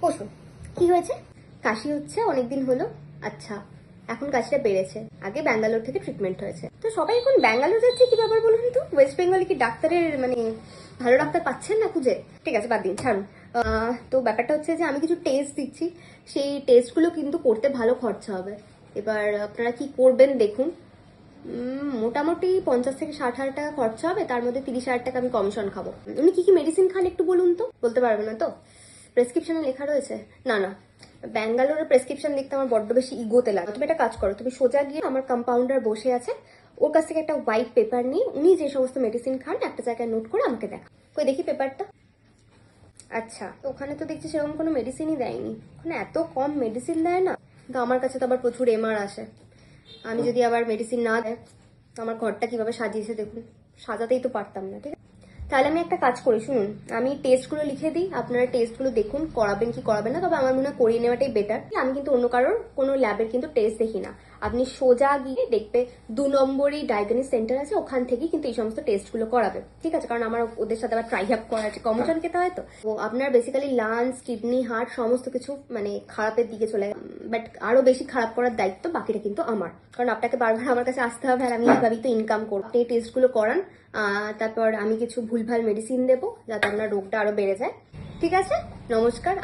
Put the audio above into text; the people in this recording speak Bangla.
বসুন। কি হয়েছে? কাশি হচ্ছে অনেকদিন হলো। আচ্ছা, এখন কাশিটা বেড়েছে। আগে ব্যাঙ্গালোর থেকে ট্রিটমেন্ট হয়েছে। তো সবাই এখন ব্যাঙ্গালোর যাচ্ছে, কি ব্যাপার বলুন তো? ওয়েস্ট বেঙ্গলে কি ডাক্তারের মানে ভালো ডাক্তার পাচ্ছেন না খুঁজে? ঠিক আছে, বাদ দিন, ছাড়ুন। তো ব্যাপারটা হচ্ছে যে আমি কিছু টেস্ট দিচ্ছি, সেই টেস্টগুলো কিন্তু করতে ভালো খরচা হবে। এবার আপনারা কি করবেন দেখুন। মোটামুটি 50 থেকে 60 হাজার টাকা খরচা হবে, তার মধ্যে 30 হাজার টাকা আমি কমিশন খাবো। উনি কি কি মেডিসিন খান একটু বলুন তো? বলতে পারবে না তো? প্রেসক্রিপশনে লেখা রয়েছে? না না, ব্যাঙ্গালোরের প্রেসক্রিপশন দেখতে আমার বড্ড বেশি ইগোতে লাগে। তুমি একটা কাজ করো, তুমি সোজা গিয়ে, আমার কম্পাউন্ডার বসে আছে, ওর কাছ থেকে একটা হোয়াইট পেপার নিয়ে উনি যে সমস্ত মেডিসিন খান একটা জায়গায় নোট করে আমাকে দেখা। কই দেখি পেপারটা। আচ্ছা, তো ওখানে তো দেখছি সেরকম কোনো মেডিসিনই দেয়নি। ওখানে এত কম মেডিসিন দেয় না, কিন্তু আমার কাছে তো আবার প্রচুর এমআর আসে। আমি যদি আবার মেডিসিন না দেয়, তো আমার ঘরটা কিভাবে সাজিয়েছে দেখুন। সাজাতেই তো পারতাম না, ঠিক আছে? তাহলে আমি একটা কাজ করি, শুনুন, আমি টেস্টগুলো লিখে দিই, আপনারা টেস্টগুলো দেখুন, করাবেন কি করাবেন না। তবে আমার মনে হয় করিয়ে নেওয়াটাই বেটার। আমি কিন্তু অন্য কারোর কোনো ল্যাবের কিন্তু টেস্ট দেখি না। আপনি সোজা গিয়ে দেখবে 2 নম্বরই ডায়াগনিস সেন্টার আছে, ওখান থেকেই কিন্তু এই সমস্ত টেস্টগুলো করাবে, ঠিক আছে? কারণ আমার ওদের সাথে আবার ট্রাই আপ করা আছে, কমিশন খেতে হয়। তো আপনার বেসিক্যালি লাংস, কিডনি, হার্ট সমস্ত কিছু মানে খারাপের দিকে চলে গেছে। বাট আরো বেশি খারাপ করার দায়িত্ব বাকিটা কিন্তু আমার, কারণ আপনাকে বারবার আমার কাছে আসতে হবে, আর আমি এইভাবেই তো ইনকাম করবো। আপনি এই টেস্টগুলো করান, তারপর আমি কিছু ভুলভাল মেডিসিন দেবো যাতে আপনার রোগটা আরো বেড়ে যায়। ঠিক আছে, নমস্কার।